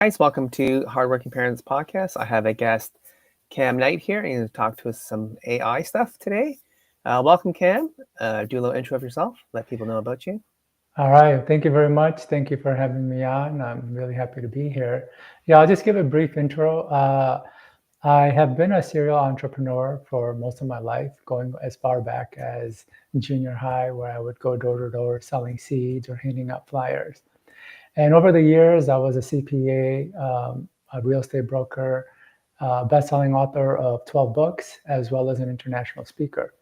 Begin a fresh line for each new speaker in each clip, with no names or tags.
Guys, welcome to Hardworking Parents Podcast. I have a guest, Cam Knight, here, and he's going to talk to us some AI stuff today. Welcome, Cam. Do a little intro of yourself. Let people know about you.
All right. Thank you very much. Thank you for having me on. I'm really happy to be here. Yeah, I'll just give a brief intro. I have been a serial entrepreneur for most of my life, going as far back as junior high, where I would go door to door selling seeds or handing out flyers. And over the years, I was a CPA, a real estate broker, best-selling author of 12 books, as well as an international speaker.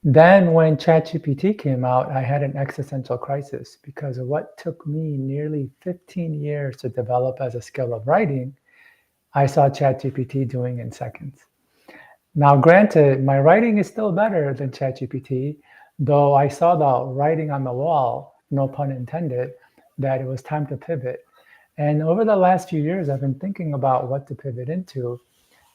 Then, when ChatGPT came out, I had an existential crisis because of what took me nearly 15 years to develop as a skill of writing, I saw ChatGPT doing in seconds. Now, granted, my writing is still better than ChatGPT, though I saw the writing on the wall, no pun intended, that it was time to pivot. And over the last few years, I've been thinking about what to pivot into.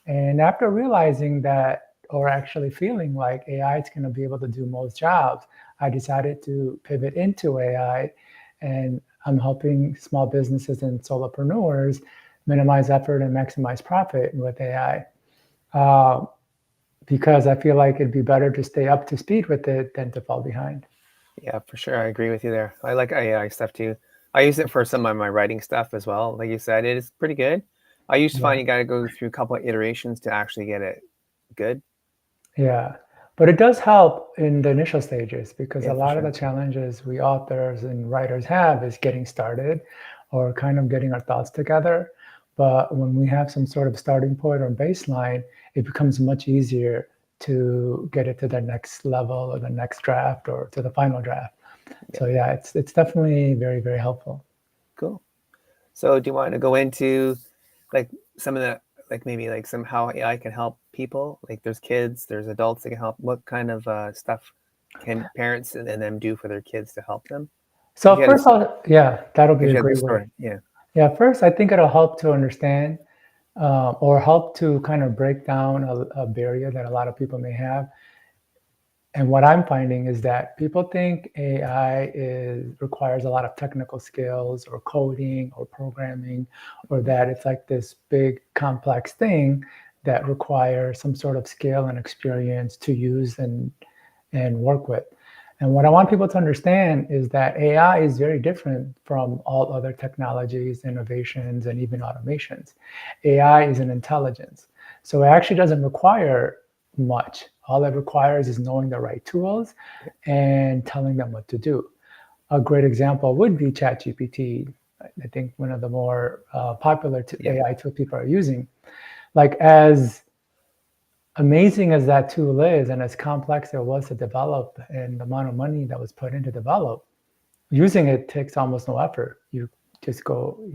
And after realizing that, or actually feeling like AI is going to be able to do most jobs, I decided to pivot into AI. And I'm helping small businesses and solopreneurs minimize effort and maximize profit with AI. Uh, because I feel like it'd be better to stay up to speed with it than to fall behind.
Yeah, for sure. I agree with you there. I like AI stuff too. I use it for some of my writing stuff as well. Like you said, it is pretty good. I used to
Yeah.
find you got to go through a couple of iterations to actually get it good.
Yeah, but it does help in the initial stages because a
Yeah, for
lot of the
sure.
challenges we authors and writers have is getting started or kind of getting our thoughts together. But when we have some sort of starting point or baseline, it becomes much easier to get it to the next level or the next draft or to the final draft.
Yeah,
So yeah, it's definitely very, very helpful.
cool. So, do you want to go into like some of the maybe like some how AI can help people? Like, there's kids, there's adults that can help. What kind of stuff can parents and them do for their kids to help them? If
So
you had
first,
this,
yeah, that'll be
if
a
you had
great
this
way.
story, yeah,
Yeah, first, I think it'll help to understand or help to kind of break down a barrier that a lot of people may have. And what I'm finding is that people think requires a lot of technical skills or coding or programming, or that it's like this big complex thing that requires some sort of skill and experience to use and work with. And what I want people to understand is that AI is very different from all other technologies, innovations, and even automations. AI is an intelligence. So it actually doesn't require much. All it requires is knowing the right tools and telling them what to do. A great example would be ChatGPT. I think one of the more popular
yeah,
AI tools people are using. Like as amazing as that tool is and as complex it was to develop and the amount of money that was put in to develop, using it takes almost no effort. You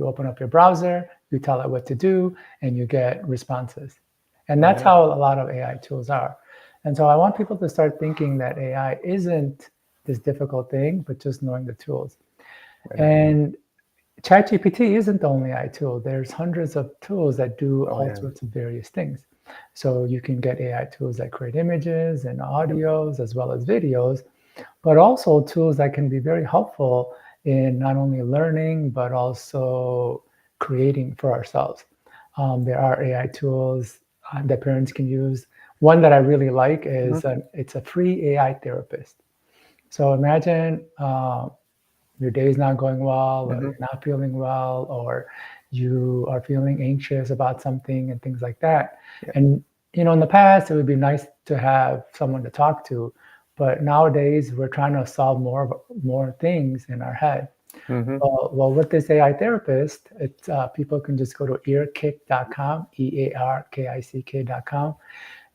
open up your browser, you tell it what to do, and you get responses. And that's
right,
how a lot of AI tools are. And so I want people to start thinking that AI isn't this difficult thing, but just knowing the tools.
right on.
And ChatGPT isn't the only AI tool. There's hundreds of tools that do
Oh
all
yeah,
sorts of various things. So you can get AI tools that create images and
yep,
audios as well as videos, but also tools that can be very helpful in not only learning, but also creating for ourselves. There are AI tools that parents can use. One that I really like
hmm
is it's a free AI therapist. So imagine your day is not going well, or
hmm
you're not feeling well, or you are feeling anxious about something and things like that.
yeah,
And in the past, it would be nice to have someone to talk to, but nowadays we're trying to solve more things in our head.
hmm
Well, with this AI therapist, people can just go to earkick.com, earkick.com,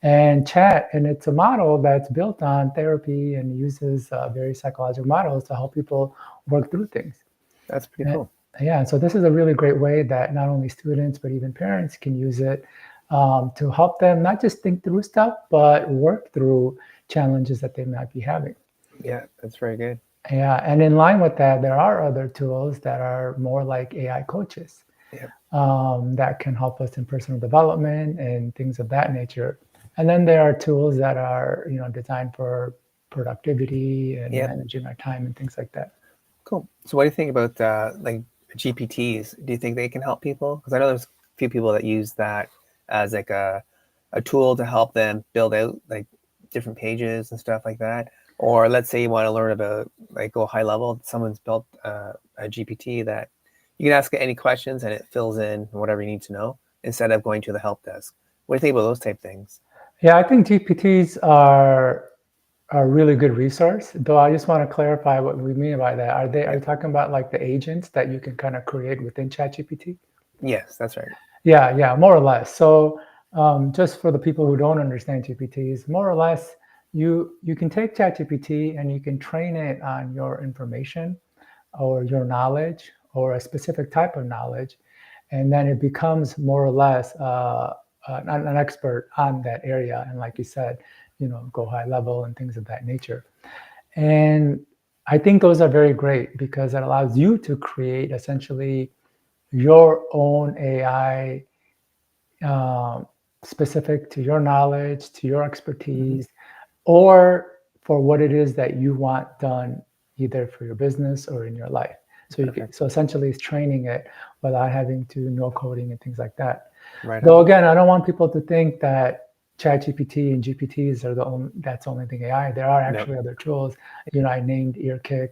and chat. And it's a model that's built on therapy and uses various psychological models to help people work through things.
that's pretty
And,
cool.
yeah, so this is a really great way that not only students, but even parents can use it to help them not just think through stuff, but work through challenges that they might be having.
Yeah, that's very good.
Yeah, and in line with that, there are other tools that are more like AI coaches
Yeah,
that can help us in personal development and things of that nature. And then there are tools that are, designed for productivity and
yeah,
managing our time and things like that.
cool. So, what do you think about like GPTs, do you think they can help people? Because I know there's a few people that use that as like a tool to help them build out like different pages and stuff like that. Or let's say you want to learn about like go high level, someone's built a GPT that you can ask it any questions and it fills in whatever you need to know instead of going to the help desk. What do you think about those type things?
Yeah, I think GPTs are a really good resource, though I just want to clarify what we mean by that. Are you
Yep.
talking about like the agents that you can kind of create within ChatGPT?
Yes, that's right.
Yeah, yeah, more or less. So just for the people who don't understand GPTs, more or less, you can take ChatGPT and you can train it on your information or your knowledge or a specific type of knowledge, and then it becomes more or less an expert on that area. And like you said, go high level and things of that nature. And I think those are very great because it allows you to create essentially your own AI um, specific to your knowledge, to your
Hmm.
expertise, or for what it is that you want done, either for your business or in your life.
Perfect.
So essentially, it's training it without having to know coding and things like that.
Right
Though
on.
again, I don't want people to think that ChatGPT and GPTs are that's the only thing AI. There are
No.
actually other tools. I named Earkick,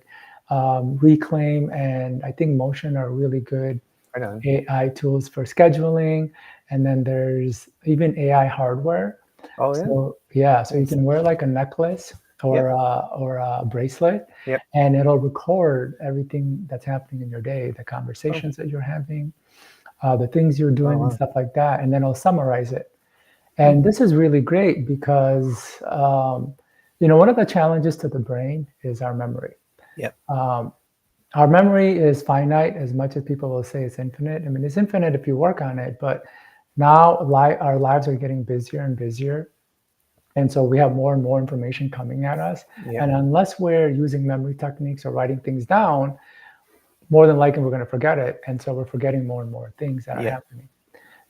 Reclaim, and I think Motion are really good
Right on.
AI tools for scheduling, and then there's even AI hardware.
Oh yeah.
So yeah, so you
Nice.
can wear like a necklace
Yep.
or a bracelet,
Yep.
and it'll record everything that's happening in your day, the
Oh.
conversations that you're having, the things you're
Oh
doing, and
wow.
stuff like that, and then it'll summarize it.
Hmm.
And this is really great because one of the challenges to the brain is our memory.
Yep.
Um, our memory is finite as much as people will say it's infinite. I mean, it's infinite if you work on it, but now our lives are getting busier and busier. And so we have more and more information coming at us.
Yep.
And unless we're using memory techniques or writing things down, more than likely we're going to forget it. And so we're forgetting more and more things that are
Yeah.
happening.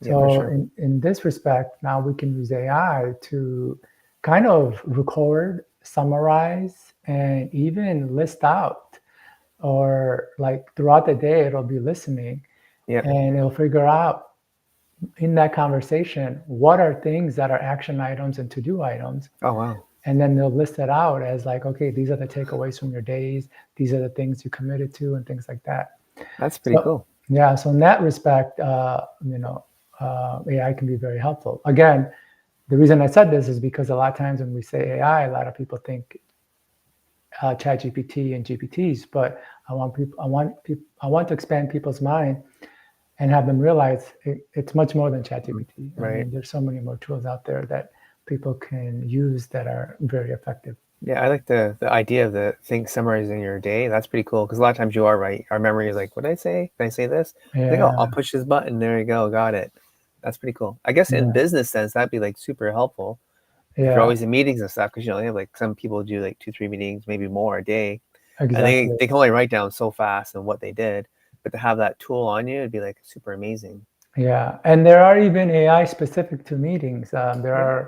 Yeah, for
So
sure.
in this respect, now we can use AI to kind of record, summarize, and even list out, or like throughout the day, it'll be listening
Yep.
and it'll figure out in that conversation what are things that are action items and to-do items.
Oh wow.
And then they'll list it out as like, okay, these are the takeaways from your days. These are the things you committed to and things like that.
That's pretty
So
cool.
yeah, so in that respect, AI can be very helpful. Again, the reason I said this is because a lot of times when we say AI, a lot of people think ChatGPT and GPTs, but I want to expand people's mind and have them realize it's much more than
Mm.
ChatGPT. I
Right.
mean, there's so many more tools out there that people can use that are very effective.
Yeah, I like the idea of the thing summarizing your day. That's pretty cool because a lot of times you are right. Our memory is like, what did I say? Did I say this? I think I'll
Yeah,
push this button. There you go. Got it. That's pretty cool. I guess in
yeah,
business sense, that'd be like super helpful if you're
yeah,
always in meetings and stuff because they have like some people do like two, three meetings, maybe more a day, and
exactly.
they can only write down so fast and what they did. But to have that tool on you, it'd be like super amazing.
Yeah, and there are even AI specific to meetings. There
Yeah.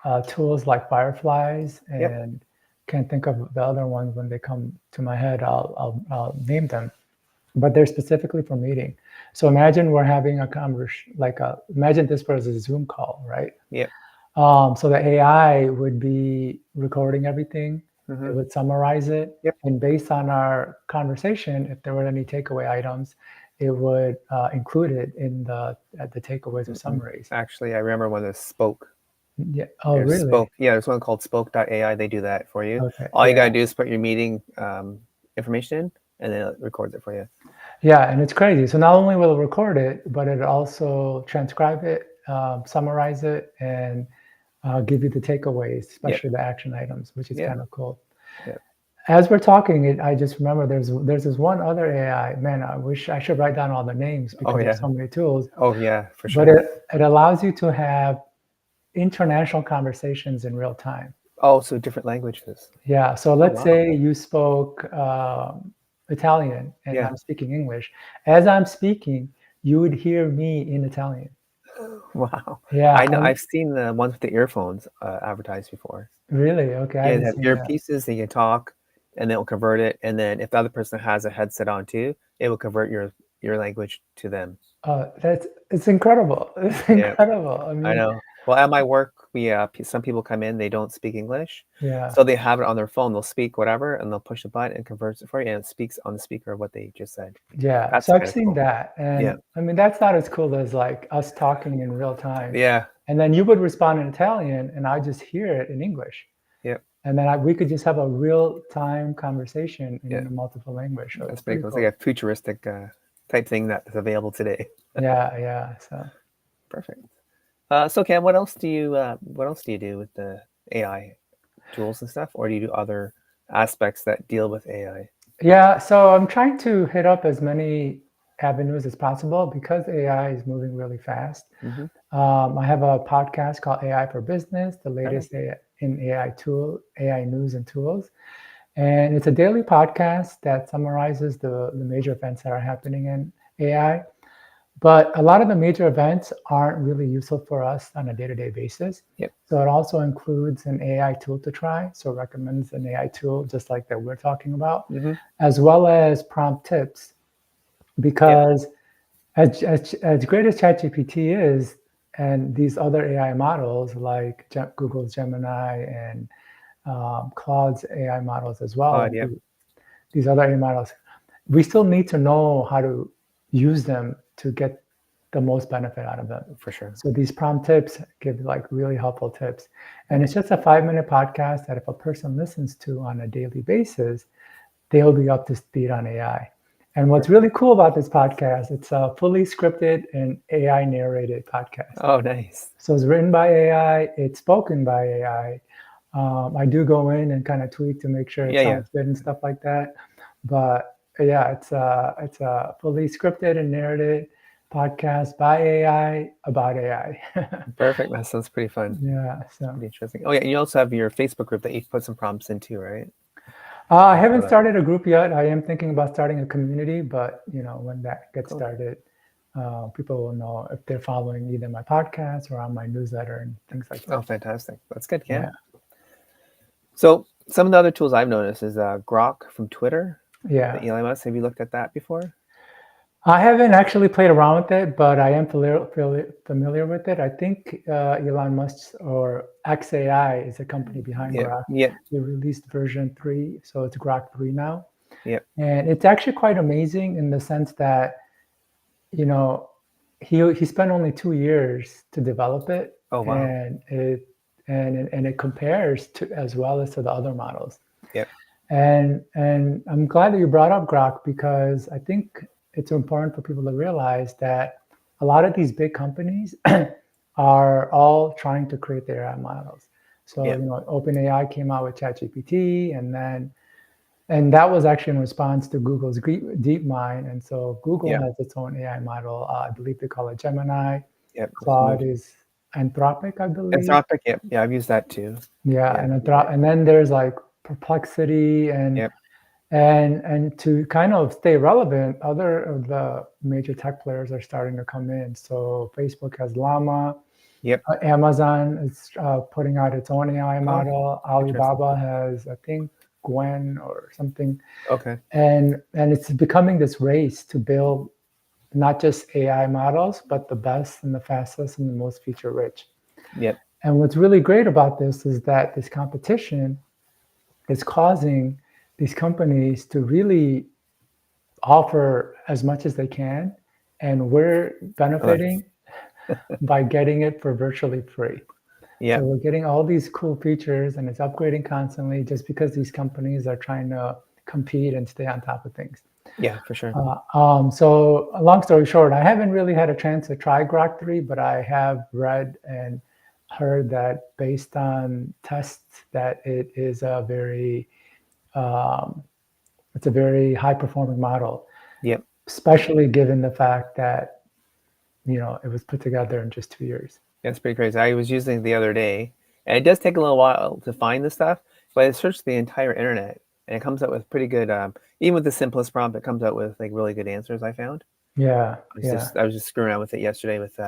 are tools like Fireflies,
Yep.
and can't think of the other ones when they come to my head. I'll name them, but they're specifically for meeting. So imagine we're having a conversation, imagine this was a Zoom call, right?
Yep.
So the AI would be recording everything.
Hmm.
It would summarize it,
Yep.
and based on our conversation, if there were any takeaway items, it would include it in the takeaways or
Hmm.
summaries.
Actually, I remember when this spoke.
Yeah. Oh,
There's
really?
Spoke. Yeah, there's one called Spoke.ai. They do that for you.
Okay.
All you
Yeah.
gotta do is put your meeting information in, and then it records it for you.
Yeah, and it's crazy. So not only will it record it, but it also transcribe it, summarize it, and give you the takeaways,
Yep.
especially the action items, which is
Yeah.
kind of cool.
Yep.
As we're talking, I just remember there's this one other AI. Man, I wish I should write down all the names
Oh
because there's
yeah.
so many tools.
Oh yeah, for
But
sure.
it allows you to have international conversations in real time.
Oh, so different languages.
Yeah. So
Oh
let's
wow.
say you spoke Italian and
Yeah.
I'm speaking English. As I'm speaking, you would hear me in Italian.
Wow.
Yeah.
I know.
And
I've seen the ones with the earphones advertised before.
really, okay, I
Yeah, they
haven't
have
seen that.
earpieces. They can talk, and then it'll convert it. And then if the other person has a headset on too, it will convert your your language to them.
It's incredible. It's
Yeah,
incredible. I
I
mean,
know. Well, at my work, some people come in, they don't speak English,
yeah,
so they have it on their phone. They'll speak whatever, and they'll push a button and converts it for you, and it speaks on the speaker what they just said.
yeah.
That's
So I've
kind of
seen
cool.
that,
Yeah,
and I mean that's not as cool as like us talking in real time,
yeah,
and then you would respond in Italian, and I just hear it in English,
yeah,
and then we could just have a real time conversation
yeah.
in a multiple language. So
That's
it's
pretty
pretty
cool. It's like
cool.
a futuristic type thing that's available today.
Yeah, yeah. So
Perfect. So Cam, what else do you do with the AI tools and stuff, or do you do other aspects that deal with AI?
yeah, so I'm trying to hit up as many avenues as possible because AI is moving really fast.
Mm-hmm.
I have a podcast called AI for Business, the
Okay.
latest in AI news and tools. And it's a daily podcast that summarizes the major events that are happening in AI. But a lot of the major events aren't really useful for us on a day-to-day basis.
Yep.
So it also includes an AI tool to try. So it recommends an AI tool just like that we're talking about,
Mm-hmm.
as well as prompt tips.
Yep.
Because as great as ChatGPT is, and these other AI models like Google's Gemini and Claude's AI models as well,
Yep.
these other AI models, we still need to know how to use them to get the most benefit out of them.
For sure.
So these prompt tips give like really helpful tips. And
Yep.
it's just a 5-minute podcast that if a person listens to on a daily basis, they'll be up to speed on AI. And what's
Perfect.
really cool about this podcast, it's a fully scripted and AI narrated podcast.
Oh, nice.
So it's written by AI, it's spoken by AI. I do go in and kind of tweak to make sure it
Yeah, yeah.
sounds good and stuff like that. But yeah, it's a fully scripted and narrated podcast by AI about AI.
Perfect. That sounds pretty fun.
Yeah. So
Pretty interesting. Oh, yeah. And you also have your Facebook group that you put some prompts into, right?
I
I saw
haven't
that.
started a group yet. I am thinking about starting a community, but when that gets
Cool.
started, people will know if they're following either my podcast or on my newsletter and things like
Oh,
that.
fantastic. That's good, Cam.
Yeah.
So some of the other tools I've noticed is Grok from Twitter, the
Yeah.
Elon Musk. Have you looked at that before?
I haven't actually played around with it, but I am familiar with it. I think Elon Musk or XAI is a company behind
Yep.
Grok.
Yep.
They released version 3, so it's Grok 3 now.
Yep.
And it's actually quite amazing in the sense that, you know, he spent only 2 years to develop it,
Oh, wow.
and it compares to as well as to the other models.
Yep.
And I'm glad that you brought up Grok because I think it's important for people to realize that a lot of these big companies are all trying to create their AI models. So,
Yep.
OpenAI came out with ChatGPT, and that was actually in response to Google's DeepMind. And so Google
Yep.
has its own AI model. I believe they call it Gemini.
Yep.
Claude is Anthropic, I believe.
Anthropic. Yep. Yeah, I've used that too.
Yeah,
Yeah.
and then there's like Perplexity
Yep.
and to kind of stay relevant, other of the major tech players are starting to come in. So Facebook has Llama,
Yep.
Amazon is putting out its own AI
Oh,
model.
interesting.
Alibaba has, I think, Gwen or something,
Okay.
and it's becoming this race to build not just AI models, but the best and the fastest and the most feature rich.
Yep.
And what's really great about this is that this competition is causing these companies to really offer as much as they can, and we're
Oh, nice.
benefiting by getting it for virtually free. So
Yep.
we're getting all these cool features, and it's upgrading constantly just because these companies are trying to compete and stay on top of things.
Yeah, for sure.
So long story short, I haven't really had a chance to try Grok 3, but I have read and heard that based on tests that um, it's a very high performing model,
Yep.
especially given the fact that it was put together in just 2 years.
That's pretty crazy. I was using it the other day, and it does take a little while to find the stuff, but I searched the entire internet, and it comes out with pretty good. Even with the simplest prompt, it comes out with like really good answers. I found.
Yeah, yeah,
I was just screwing around with it yesterday with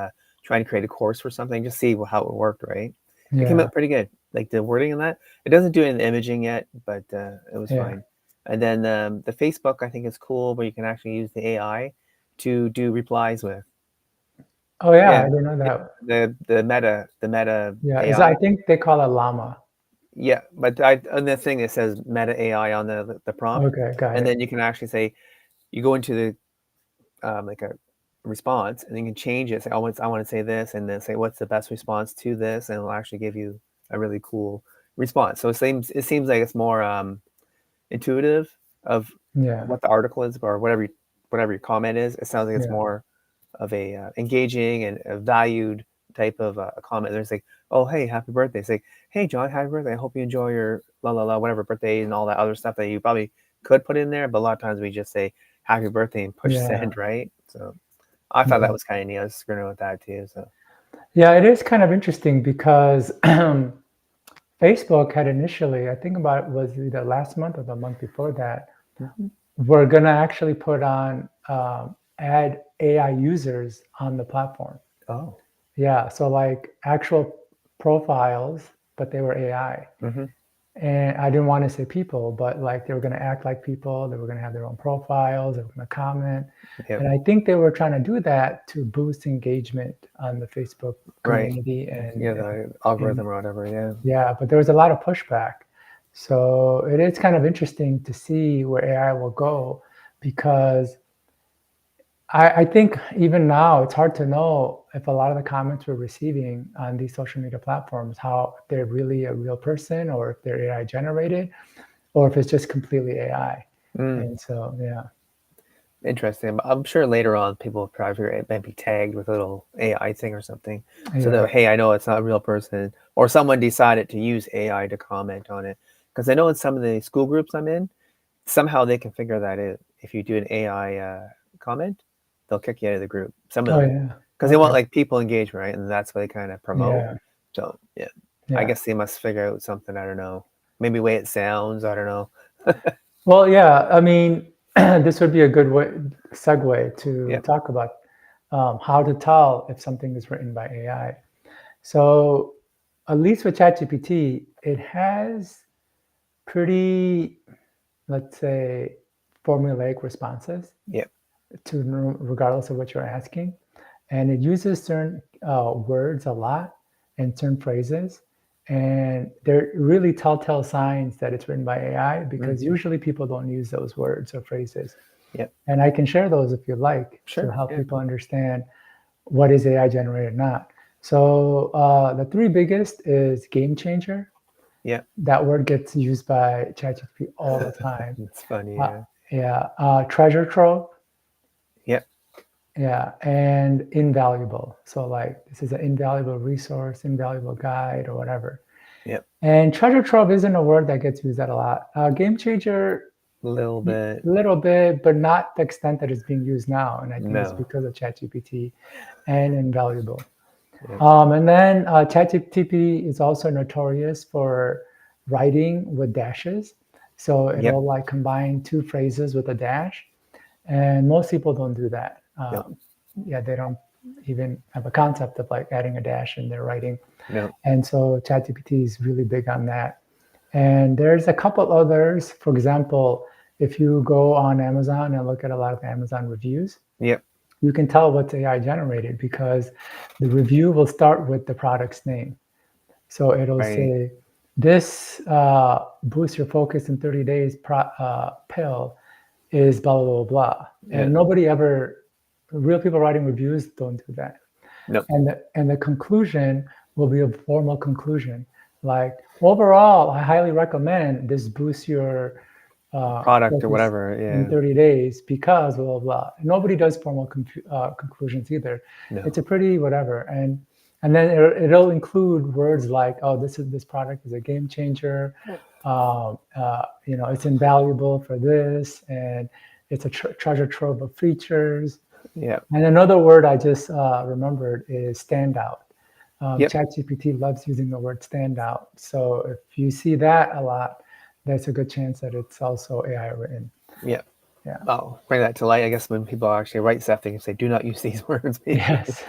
trying to create a course for something, just see how it worked. Right, it came
yeah,
out pretty good. Like the wording in that, it doesn't do any imaging yet, but it was
yeah,
fine. And then the Facebook, I think is cool, where you can actually use the AI to do replies with.
Oh yeah, I
Yeah,
didn't know
yeah.
that.
The Meta
Yeah, is I
AI.
think they call it llama.
Yeah, but on the thing it says Meta AI on the prompt,
Okay, got
and
it.
then you can actually say you go into the like a response, and you can change it. Say, oh, I want to say this, and then say what's the best response to this, and it'll actually give you a really cool response. So it seems like it's more intuitive of
Yeah,
what the article is or whatever your comment is. It sounds like it's
yeah,
more of a engaging and a valued type of a comment. There's like, oh hey, happy birthday. It's like, hey John, happy birthday. I hope you enjoy your la la la whatever birthday and all that other stuff that you probably could put in there. But a lot of times we just say happy birthday and push
yeah,
send, right? So I thought that
yeah.
was kind of neat. I was screwing with that too. So
Yeah, it is kind of interesting because Facebook had initially, I think about it was either last month or the month before that,
mhm.
we're gonna actually put on add AI users on the platform.
Oh,
Yeah, so like actual profiles, but they were AI.
hmm,
And I didn't want to say people, but like they were going to act like people. They were going to have their own profiles. They were going to comment.
yep,
And I think they were trying to do that to boost engagement on the Facebook
right.
community.
Yeah, the
And
algorithm or whatever. Yeah.
yeah, but there was a lot of pushback. So it is kind of interesting to see where AI will go because I think even now it's hard to know if a lot of the comments we're receiving on these social media platforms, how they're really a real person or if they're AI generated or if it's just completely AI.
Mm.
And so, yeah,
Interesting. I'm sure later on people will probably figure it might be tagged with a little AI thing or something. So
yeah,
that, hey, I know it's not a real person. Or someone decided to use AI to comment on it. Because I know in some of the school groups I'm in, somehow they can figure that out. If you do an AI comment, they'll kick you out of the group. Some of
oh
them.
yeah,
Because they want
okay,
like people engagement, right? And that's what they kind of promote.
yeah,
So yeah, I
yeah.
guess they must figure out something. I don't know. Maybe way it sounds. I don't know.
Well, yeah, I mean, this would be a good segue to
Yeah.
talk about how to tell if something is written by AI. So, at least with ChatGPT, it has pretty, let's say, formulaic responses
Yeah.
to regardless of what you're asking, and it uses certain words a lot and certain phrases, and they're really telltale signs that it's written by AI because
Hmm.
usually people don't use those words or phrases.
Yep.
And I can share those if you like to
Sure.
help
Yeah.
people understand what is AI generated or not. So the three biggest is game changer.
Yeah.
That word gets used by ChatGPT all the time.
It's funny.
Uh,
Yeah.
yeah, treasure trove.
Yep.
Yeah, and invaluable. So like this is an invaluable resource, invaluable guide, or whatever.
Yep.
And treasure trove isn't a word that gets used that a lot. Game changer,
A little
a
bit.
little bit, but not the extent that it's being used now. And I think it's
No.
because of ChatGPT and invaluable.
Yep.
And then ChatGPT is also notorious for writing with dashes. So
Yep.
it'll like combine two phrases with a dash, and most people don't do that.
Nope.
Yeah, they don't even have a concept of like adding a dash in their writing.
Nope.
And so ChatGPT is really big on that. And there's a couple others. For example, if you go on Amazon and look at a lot of Amazon reviews,
Yep.
you can tell what's AI generated because the review will start with the product's name. So it'll
Right.
say, this boost your focus in 30 days pill is blah, blah, blah, blah.
Yeah.
And nobody ever, real people writing reviews don't do that.
Nope.
And the conclusion will be a formal conclusion. Like, overall, I highly recommend this boosts your
Product or
focus
whatever.
in
Yeah.
30 days because blah, blah, blah. Nobody does formal conclusions either. It's
No.
a pretty whatever. And then it'll include words like, oh, this product is a game changer. It's invaluable for this, and it's a treasure trove of features.
Yep.
And another word I just remembered is standout.
Yep.
ChatGPT loves using the word standout. So if you see that a lot, that's a good chance that it's also AI written.
Yep.
Yeah.
Oh, bring that to light. I guess when people actually write stuff, they can say, "Do not use these words." Maybe.
Yes.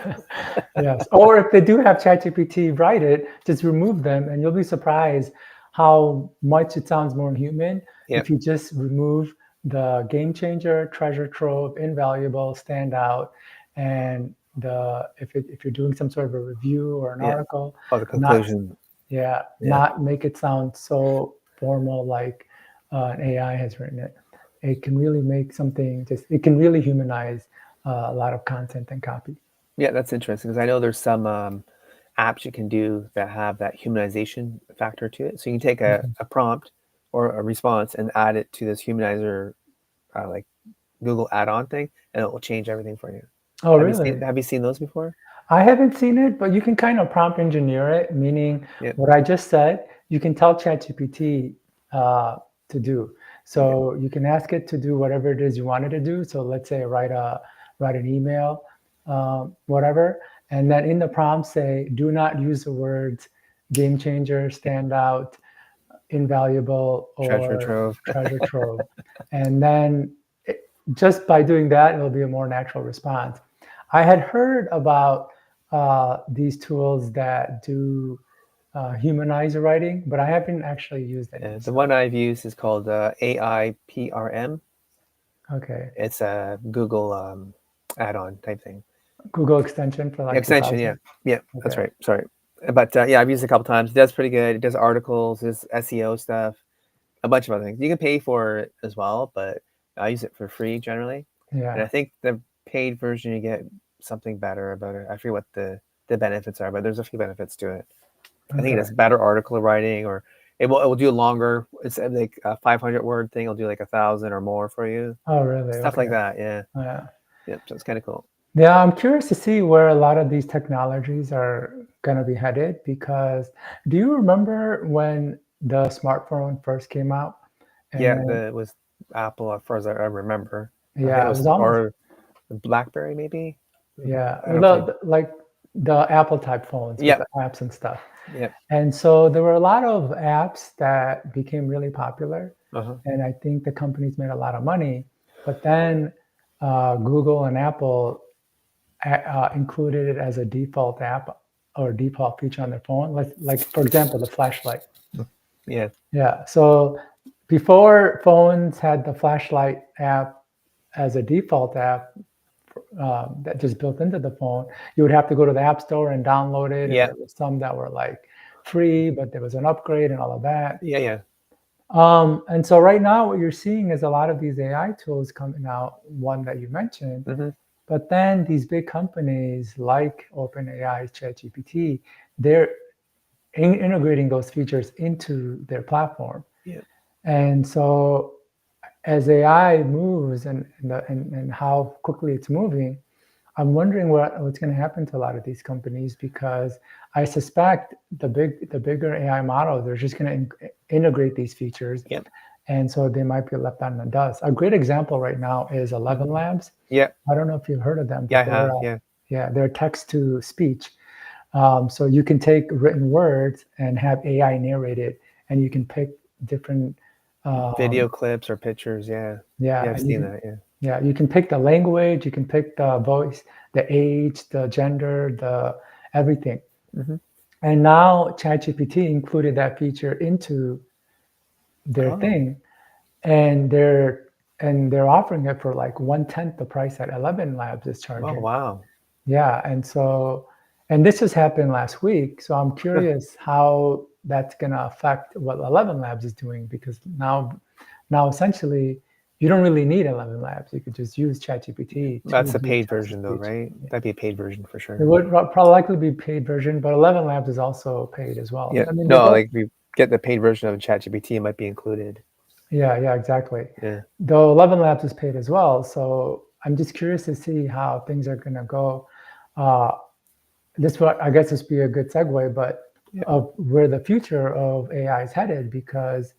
Yes. Or if they do have ChatGPT write it, just remove them, and you'll be surprised how much it sounds more human if
Yep.
you just remove the game changer, treasure trove, invaluable, standout, and the if you're doing some sort of a review or an
Yeah.
article,
Oh, the
not
conclusion.
yeah,
Yeah.
not make it sound so formal like an AI has written it. It can really make something just it can really humanize a lot of content and copy.
Yeah, that's interesting because I know there's some apps you can do that have that humanization factor to it. So you can take
Mhm.
a prompt or a response and add it to this humanizer, like Google add-on thing, and it will change everything for you.
Oh, really?
Have you seen those before?
I haven't seen it, but you can kind of prompt engineer it, meaning
Yep.
what I just said, you can tell ChatGPT uh, to do.
Yep.
So you can ask it to do whatever it is you want it to do. So let's say write an email, whatever, and then in the prompt say, do not use the words game changer, standout, invaluable,
Treasure
or
trove.
treasure trove. And then just by doing that, it'll be a more natural response. I had heard about these tools that do humanize writing, but I haven't actually used any.
The
So,
one I've used is called AIPRM.
okay.
It's a Google add-on type thing.
Google extension for like the
Extension, yeah.
browser.
Yeah, that's
Okay.
right. Sorry. But yeah, I've used it a couple times. It does pretty good. It does articles, does SEO stuff, a bunch of other things. You can pay for it as well, but I use it for free generally. And I
Yeah.
think the paid version you get something better about it. I forget what the benefits are, but there's a few benefits to it. I think it
Okay.
does better article writing, or it will do longer. It's like a 500 word thing. It'll do like 1,000 or more for you.
Oh, really?
Stuff
Okay.
like that. Yeah.
Yeah.
Yep. So it's kind of cool.
Yeah, I'm curious to see where a lot of these technologies are going to be headed because do you remember when the smartphone first came out? And
Yeah.
then,
It was Apple, as far as I remember. I think it
yeah, it
was,
was almost,
or BlackBerry maybe.
yeah,
I don't know if they.
like the Apple type phones with
Yeah.
the apps and stuff.
Yeah.
And so there were a lot of apps that became really popular.
Uh-huh.
And I think the companies made a lot of money. But then Google and Apple included it as a default app or default feature on their phone. Like for example, the flashlight.
Yeah.
Yeah. So before phones had the flashlight app as a default app that just built into the phone, you would have to go to the app store and download it. And
Yeah.
there was some that were like free, but there was an upgrade and all of that.
Yeah. Yeah.
And so right now, what you're seeing is a lot of these AI tools coming out. One that you mentioned.
Mm-hmm.
But then these big companies like OpenAI, ChatGPT, they're integrating those features into their platform.
Yeah.
And so as AI moves and how quickly it's moving, I'm wondering what's going to happen to a lot of these companies because I suspect the bigger AI models, they're just going to integrate these features,
Yeah.
and so they might be left out in the dust. A great example right now is 11
Mm-hmm.
Labs.
Yeah.
I don't know if you've heard of them,
Yeah. I
but
have. Yeah.
they're text to speech. So you can take written words and have AI narrate it, and you can pick different,
Video
um,
clips or pictures. Yeah. Yeah.
yeah,
I've
and you
seen
can,
that. Yeah.
yeah, you can pick the language, you can pick the voice, the age, the gender, the everything.
Mm-hmm.
And now ChatGPT included that feature into their
Oh.
thing, and they're offering it for like 1/10 the price that 11 Labs is
Oh.
charging.
Wow.
Yeah, and this just happened last week, so I'm
Huh.
curious how that's gonna affect what 11 Labs is doing because now essentially you don't really need 11 Labs. You could just use ChatGPT to
That's a
do
paid
text to
version, though,
speech.
right?
Yeah.
That'd be a paid version for
It
sure.
would probably likely be paid version, but 11 Labs is also paid as well.
Yeah.
I mean, they're
No,
both.
like if you get the paid version of ChatGPT, it might be included.
Yeah, yeah, exactly.
Yeah.
Though 11 Labs is paid as well, so I'm just curious to see how things are gonna go. Uh, this what I guess this would be a good segue, but
Yeah.
of where the future of AI is headed because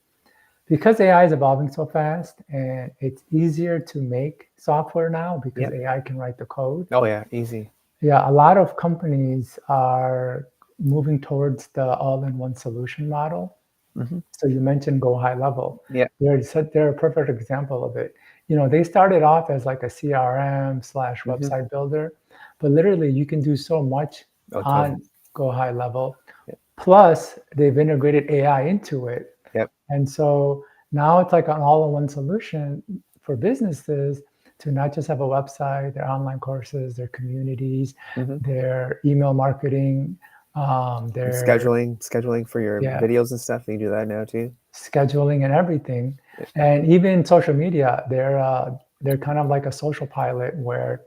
AI is evolving so fast and it's easier to make software now because
Yeah.
AI can write the code.
Oh yeah. Easy.
Yeah, a lot of companies are moving towards the all-in-one solution model.
Mm-hmm.
So you mentioned go high level.
Yeah.
They're a perfect example of it. They started off as like a CRM slash
Mm-hmm.
website builder, but literally you can do so much
Oh,
on
tons.
go high level.
Yep.
Plus, they've integrated AI into it.
Yep.
And so now it's like an all-in-one solution for businesses to not just have a website, their online courses, their communities,
Hmm.
their email marketing, their
Scheduling for your
yeah,
videos and stuff. You do that now too.
scheduling and everything,
Yeah.
and even social media. They're kind of like a social pilot where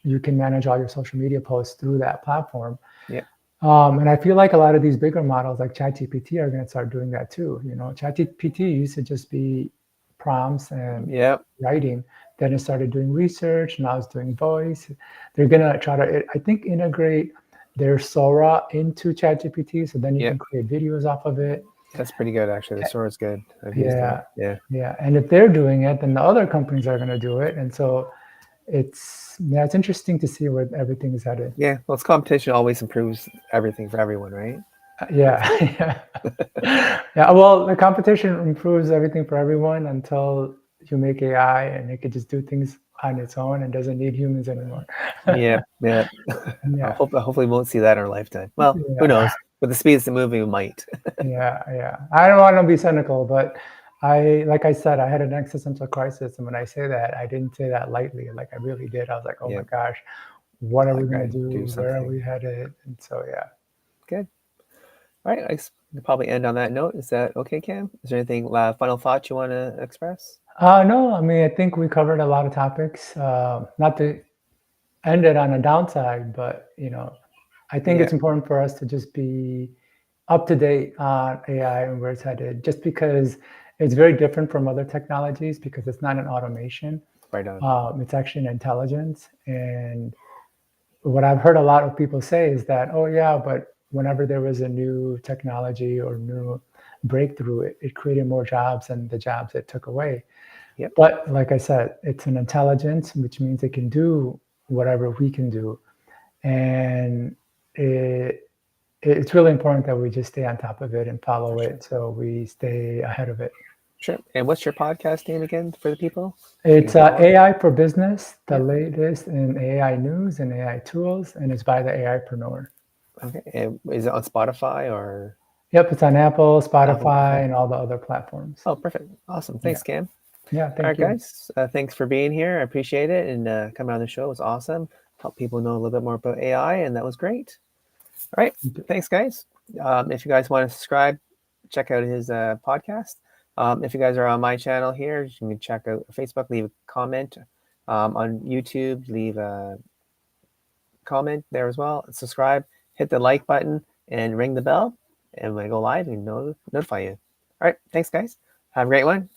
you can manage all your social media posts through that platform.
Yeah.
And I feel like a lot of these bigger models like ChatGPT are going to start doing that too. ChatGPT used to just be prompts and
Yeah.
writing. Then it started doing research. Now it's doing voice. They're going to try to, I think, integrate their Sora into ChatGPT, so then you
Yeah.
can create videos off of it.
That's pretty good actually. The Sora's good. I've used it.
Yeah,
Yeah.
yeah. And if they're doing it, then the other companies are going to do it. And so it's interesting to see where everything is headed.
Yeah. Well, it's competition always improves everything for everyone, right?
Yeah, yeah, yeah. Well, the competition improves everything for everyone until you make AI and it could just do things on its own and doesn't need humans anymore.
Yeah. Yeah.
Yeah,
Hopefully we won't see that in our lifetime. Well, who
yeah,
knows? With the speed it's moving, we might.
yeah, yeah. I don't want to be cynical, but like I said, I had an existential crisis, and when I say that, I didn't say that lightly. Like I really did. I was like, oh
Yeah.
my gosh, what are
I
we gonna
gotta do
do? Where are
something.
we headed? And so, yeah.
Good. All right. I guess we'll probably end on that note. Is that okay, Cam? Is there anything final thoughts you want to express?
No, I mean, I think we covered a lot of topics. Not to end it on a downside, but I think
Yeah.
it's important for us to just be up to date on AI and where it's headed, just because it's very different from other technologies because it's not an automation.
Right on.
It's actually an intelligence. And what I've heard a lot of people say is that, oh yeah, but whenever there was a new technology or new breakthrough, it created more jobs than the jobs it took away.
Yep.
But like I said, it's an intelligence, which means it can do whatever we can do. And it, it's really important that we just stay on top of it and
For
follow
sure.
it so we stay ahead of it.
Sure. And what's your podcast name again for the people? They can
It's
follow it.
AI for Business, the
Yep.
latest in AI news and AI tools, and it's by the AIpreneur.
Okay. And is it on Spotify or
Yep, it's on Apple,
Apple?
Spotify,
Okay.
and all the other platforms.
Oh, perfect. Awesome.
Yeah,
Thanks, Cam.
yeah,
All right,
thank you.
guys. Thanks for being here. I appreciate it. And coming on the show was awesome. Help people know a little bit more about AI, and that was great. All right. Thanks, guys. If you guys want to subscribe, check out his podcast. If you guys are on my channel here, you can check out Facebook, leave a comment. On YouTube, leave a comment there as well. Subscribe, hit the like button, and ring the bell. And when I go live, we notify you. All right. Thanks, guys. Have a great one.